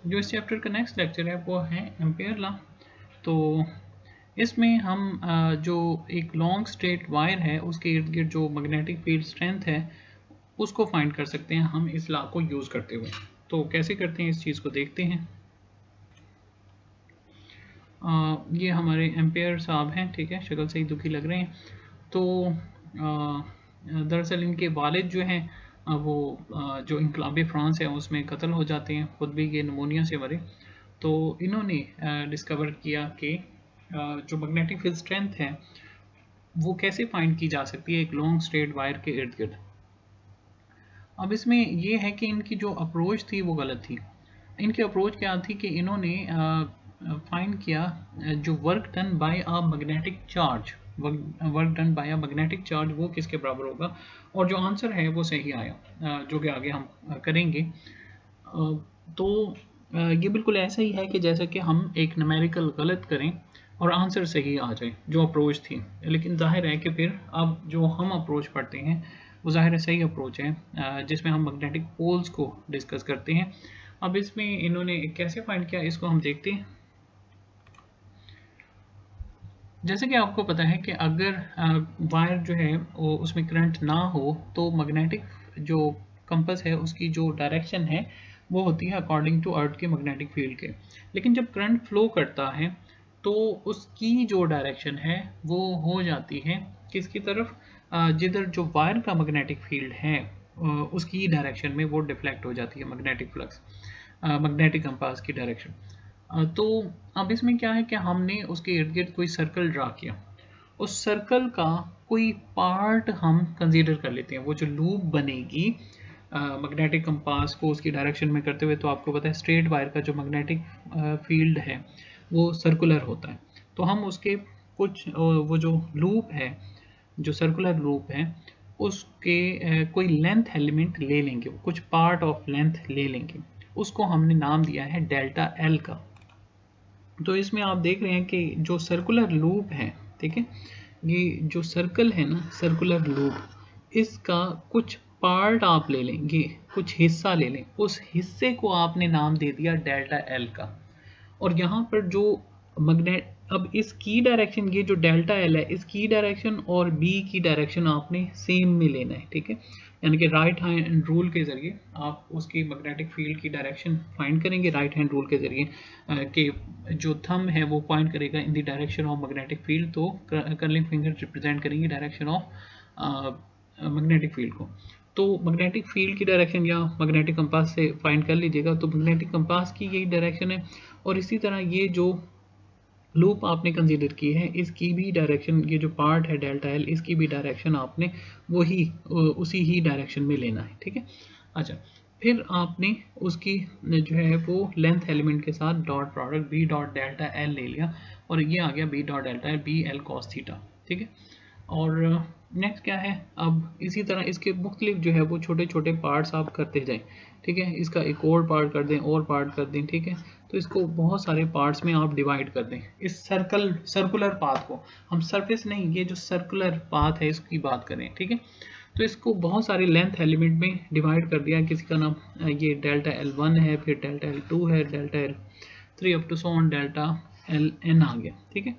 जो इस चैप्टर का नेक्स्ट लेक्चर है वो है एम्पेयर लॉ। तो इसमें हम जो एक लॉन्ग स्ट्रेट वायर है उसके इर्द गिर्द जो मैग्नेटिक फील्ड स्ट्रेंथ है उसको फाइंड कर सकते हैं हम इस लॉ को यूज़ करते हुए। तो कैसे करते हैं इस चीज़ को देखते हैं। ये हमारे एम्पेयर साहब हैं, ठीक है, शक्ल से ही दुखी लग रहे हैं। तो दरअसल इनके वालिद जो हैं वो जो इनकलाब फ्रांस है उसमें कत्ल हो जाते हैं, खुद भी ये निमोनिया से मरे। तो इन्होंने डिस्कवर किया कि जो मैग्नेटिक फील्ड स्ट्रेंथ है वो कैसे फाइंड की जा सकती है एक लॉन्ग स्ट्रेट वायर के इर्द गिर्द। अब इसमें ये है कि इनकी जो अप्रोच थी वो गलत थी। इनकी अप्रोच क्या थी कि इन्होंने फाइंड किया जो work done by a magnetic charge, work done by a magnetic charge वो किसके बराबर होगा, और जो आंसर है वो सही आया, जो कि आगे हम करेंगे। तो ये बिल्कुल ऐसा ही है कि जैसे कि हम एक न्यूमेरिकल गलत करें और आंसर सही आ जाए, जो अप्रोच थी। लेकिन जाहिर है कि फिर अब जो हम अप्रोच पढ़ते हैं वो ज़ाहिर है सही अप्रोच है, जिसमें हम मैग्नेटिक पोल्स को डिस्कस करते हैं। अब इसमें इन्होंने कैसे फाइंड किया इसको हम देखते हैं। जैसे कि आपको पता है कि अगर वायर जो है वो उसमें करंट ना हो तो मैग्नेटिक जो कंपास है उसकी जो डायरेक्शन है वो होती है अकॉर्डिंग टू अर्थ के मैग्नेटिक फील्ड के। लेकिन जब करंट फ्लो करता है तो उसकी जो डायरेक्शन है वो हो जाती है किसकी तरफ, जिधर जो वायर का मैग्नेटिक फील्ड है उसकी डायरेक्शन में वो डिफ्लेक्ट हो जाती है मैग्नेटिक फ्लक्स, मैग्नेटिक कंपास की डायरेक्शन। तो अब इसमें क्या है कि हमने उसके इर्द गिर्द कोई सर्कल ड्रा किया, उस सर्कल का कोई पार्ट हम कंसीडर कर लेते हैं। वो जो लूप बनेगी मैग्नेटिक कंपास को उसकी डायरेक्शन में करते हुए, तो आपको पता है स्ट्रेट वायर का जो मैग्नेटिक फील्ड है वो सर्कुलर होता है। तो हम उसके कुछ वो जो लूप है, जो सर्कुलर लूप है उसके कोई लेंथ एलिमेंट ले लेंगे, कुछ पार्ट ऑफ लेंथ ले लेंगे, उसको हमने नाम दिया है डेल्टा एल का। तो इसमें आप देख रहे हैं कि जो सर्कुलर लूप है, ठीक है, ये जो सर्कल है ना, सर्कुलर लूप, इसका कुछ पार्ट आप ले लेंगे, कुछ हिस्सा ले लें, उस हिस्से को आपने नाम दे दिया डेल्टा एल का। और यहाँ पर जो मैग्नेट, अब इसकी डायरेक्शन, ये जो डेल्टा एल है इसकी डायरेक्शन और बी की डायरेक्शन आपने सेम में लेना है, ठीक है। यानी कि राइट हैंड रूल के ज़रिए आप उसकी मैग्नेटिक फील्ड की डायरेक्शन फाइंड करेंगे राइट हैंड रूल के ज़रिए, कि जो थंब है वो पॉइंट करेगा in the direction of magnetic field, तो कर्लिंग फिंगर रिप्रेजेंट करेंगे डायरेक्शन ऑफ मैग्नेटिक फील्ड को। तो मैग्नेटिक फील्ड की डायरेक्शन या मैग्नेटिक कंपास से फाइंड कर लीजिएगा, तो मैग्नेटिक कंपास की यही डायरेक्शन है। और इसी तरह ये जो लूप आपने कंसीडर की है इसकी भी डायरेक्शन, ये जो पार्ट है डेल्टा एल, इसकी भी डायरेक्शन आपने वही उसी ही डायरेक्शन में लेना है, ठीक है। अच्छा, फिर आपने उसकी जो है वो लेंथ एलिमेंट के साथ dot product B dot delta L ले लिया, और ये आ गया B dot delta L B L cos theta, ठीक है। और नेक्स्ट क्या है, अब इसी तरह इसके मुख्तलिफ जो है वो छोटे छोटे पार्ट्स आप करते जाएं, ठीक है। इसका एक और पार्ट कर दें, और पार्ट कर दें, ठीक है। तो इसको बहुत सारे पार्ट्स में आप डिवाइड कर दें। इस सर्कुलर पाथ को हम सरफेस नहीं, ये जो सर्कुलर पाथ है इसकी बात करें, ठीक है। तो इसको बहुत सारे लेंथ एलिमेंट में डिवाइड कर दिया। किसी का नाम ये डेल्टा एल वन है, फिर डेल्टा एल टू है, delta L three up to so on delta L N आ गया, ठीक है।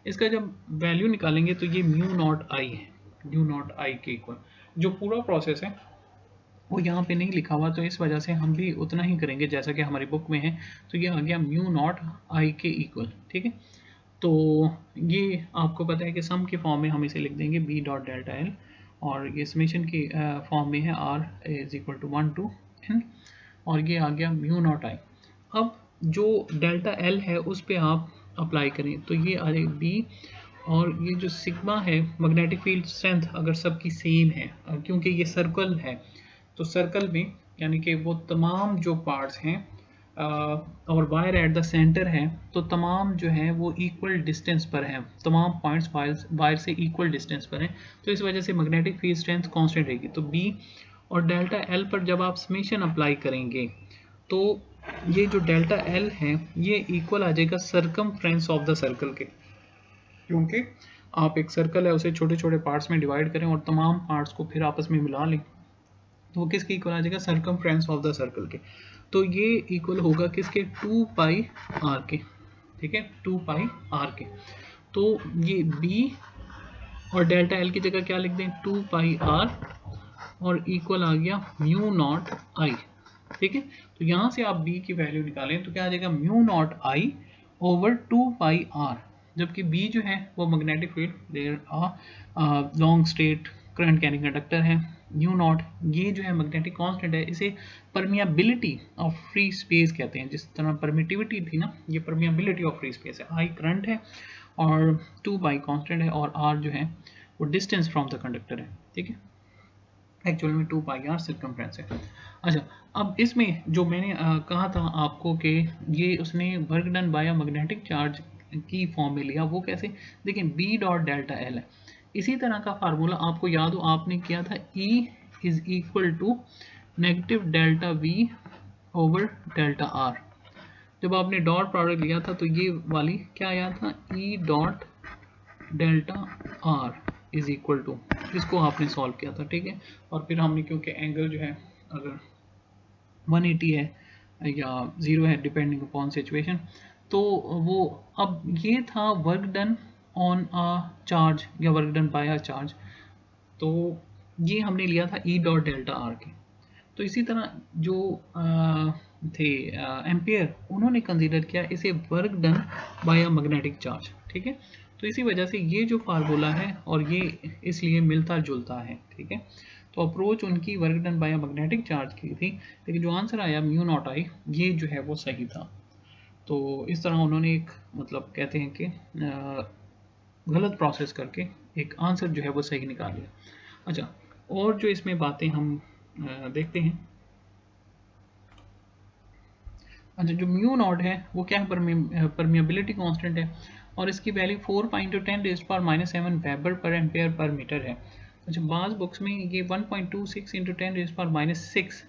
इसका जब वैल्यू निकालेंगे तो ये म्यू नॉट आई है, म्यू नॉट आई के इक्वल। जो पूरा प्रोसेस है वो यहाँ पे नहीं लिखा हुआ, तो इस वजह से हम भी उतना ही करेंगे जैसा कि हमारी बुक में है। तो ये आ गया म्यू नॉट आई के इक्वल, ठीक है। तो ये आपको पता है कि सम के फॉर्म में हम इसे लिख देंगे बी डॉट डेल्टा एल, और ये समेशन की फॉर्म में है R is equal to 1 to n, और ये आ गया म्यू नॉट आई। अब जो डेल्टा एल है उस पर आप अप्लाई करें तो ये आ जाएगा बी, और ये जो सिग्मा है मैग्नेटिक फील्ड स्ट्रेंथ अगर सबकी सेम है, क्योंकि ये सर्कल है, तो सर्कल में यानी कि वो तमाम जो पार्ट्स हैं और वायर एट द सेंटर है, तो तमाम जो है वो इक्वल डिस्टेंस पर हैं, तमाम पॉइंट्स वायर से इक्वल डिस्टेंस पर हैं। तो इस वजह से मैग्नेटिक फील्ड स्ट्रेंथ कांस्टेंट रहेगी। तो बी और डेल्टा एल पर जब आप समेशन अप्लाई करेंगे तो ये जो डेल्टा एल है ये इक्वल आ जाएगा सर्कमफ्रेंस ऑफ द सर्कल के, क्योंकि आप एक सर्कल है उसे छोटे छोटे पार्ट्स में डिवाइड करें और तमाम पार्ट्स को फिर आपस में मिला लें, तो वो किसके इक्वल आ जाएगा, सर्कमफ्रेंस ऑफ द सर्कल के। तो ये इक्वल होगा किसके, 2 पाई आर के, ठीक है, 2 पाई आर के। तो ये बी और डेल्टा एल की जगह क्या लिख दें, 2 पाई आर और इक्वल आ गया म्यू नॉट आई, ठीक है। तो यहाँ से आप बी की वैल्यू निकालें तो क्या आ जाएगा, mu naught I over 2 pi R, जबकि बी जो है वो magnetic field, there long straight current carrying conductor है। म्यू नॉट ये जो है मैग्नेटिक कांस्टेंट है, इसे परमियाबिलिटी ऑफ फ्री स्पेस कहते हैं। जिस तरह परमिटिविटी थी ना, ये परमियाबिलिटी ऑफ फ्री स्पेस है। आई करंट है और 2 पाई कांस्टेंट है और आर जो है वो डिस्टेंस फ्रॉम द कंडक्टर है, ठीक है। एक्चुअल में 2 पाई आर सर्कमफ्रेंस है। अच्छा, अब इसमें जो मैंने कहा था आपको कि ये उसने work done by magnetic charge की फॉर्म में लिया, वो कैसे, देखिए बी डॉट डेल्टा एल है। इसी तरह का फार्मूला आपको याद हो आपने किया था, E is equal to negative delta V over delta R. जब आपने डॉट प्रोडक्ट लिया था तो ये वाली क्या आया था, E dot delta R is equal to, इसको आपने सॉल्व किया था, ठीक है। और फिर हमने, क्योंकि एंगल जो है अगर 180 है या 0 है डिपेंडिंग अपॉन सिचुएशन, तो वो, अब ये था work done on a charge या work done by a charge, तो ये हमने लिया था ई डॉट डेल्टा आर के। तो इसी तरह जो थे एम्पियर, उन्होंने कंसीडर किया इसे work done by a magnetic charge, ठीक है। तो इसी वजह से ये जो फार्मूला है और ये इसलिए मिलता जुलता है, ठीक है। तो अप्रोच उनकी work done by a magnetic charge की थी, लेकिन जो आंसर आया म्यू नॉट आई, ये जो है वो सही था। तो इस तरह उन्होंने एक, मतलब कहते हैं कि गलत प्रोसेस करके एक आंसर जो है वो सही निकाल लिया। अच्छा, और जो इसमें बातें हम देखते हैं। अच्छा, जो म्यू नॉट है वो क्या है, परमिएबिलिटी कांस्टेंट है और इसकी value 4 pi into 10 raised power -7 weber per ampere per metre है। अच्छा, बाज़ बुक्स में ये 1.26 into 10 raised power -6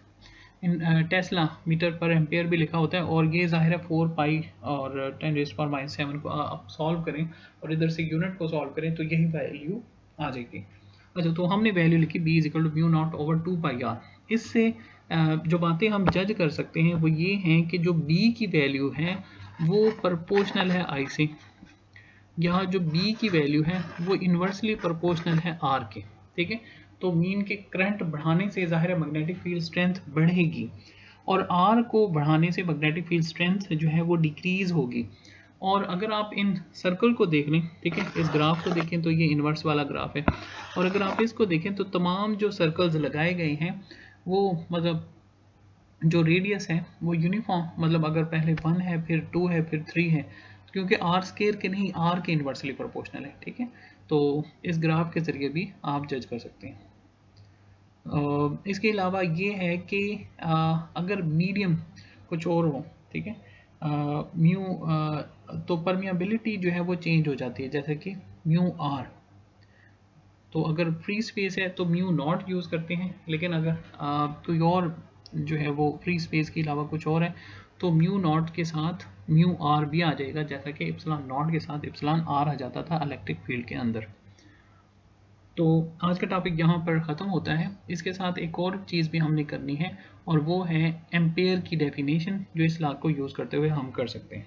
in tesla metre per ampere भी लिखा होता है, और ये ज़ाहिर है 4 पाई और 10 रेज़्ड पावर -7 को आप सॉल्व करें और इधर से यूनिट को सॉल्व करें तो यही वैल्यू आ जाएगी। अच्छा, तो हमने वैल्यू लिखी b is equal to mu naught over 2 pi R. इससे जो बातें हम जज कर सकते हैं वो ये हैं कि जो b की वैल्यू है वो प्रोपोर्शनल है i से, यहाँ जो b की वैल्यू है वो इन्वर्सली प्रोपोर्शनल है r के, ठीक है। तो मीन के करंट बढ़ाने से ज़ाहिर है मैग्नेटिक फील्ड स्ट्रेंथ बढ़ेगी और r को बढ़ाने से मैग्नेटिक फील्ड स्ट्रेंथ जो है वो डिक्रीज होगी। और अगर आप इन सर्कल को देख लें, ठीक है, इस ग्राफ को देखें तो ये इन्वर्स वाला ग्राफ है, और अगर आप इसको देखें तो तमाम जो सर्कल्स लगाए गए हैं वो, मतलब जो रेडियस है वो यूनिफॉर्म, मतलब अगर पहले 1 है फिर 2 है फिर 3 है, क्योंकि आर स्केयर के नहीं, आर के इन्वर्सली प्रोपोर्शनल है, ठीक है। तो इस ग्राफ के ज़रिए भी आप जज कर सकते हैं। इसके अलावा ये है कि अगर मीडियम कुछ और हो, ठीक है, म्यू, तो परमिएबिलिटी जो है वो चेंज हो जाती है, जैसे कि म्यू आर। तो अगर फ्री स्पेस है तो म्यू नॉट यूज़ करते हैं, लेकिन अगर कोई और जो है वो फ्री स्पेस के अलावा कुछ और है तो म्यू नॉट के साथ म्यू आर भी आ जाएगा, जैसा कि इप्सिलॉन नॉट के साथ इप्सिलॉन आर आ जाता था इलेक्ट्रिक फील्ड के अंदर। तो आज का टॉपिक यहाँ पर ख़त्म होता है। इसके साथ एक और चीज़ भी हमने करनी है और वो है एम्पेयर की डेफिनेशन, जो इस लॉ को यूज़ करते हुए हम कर सकते हैं।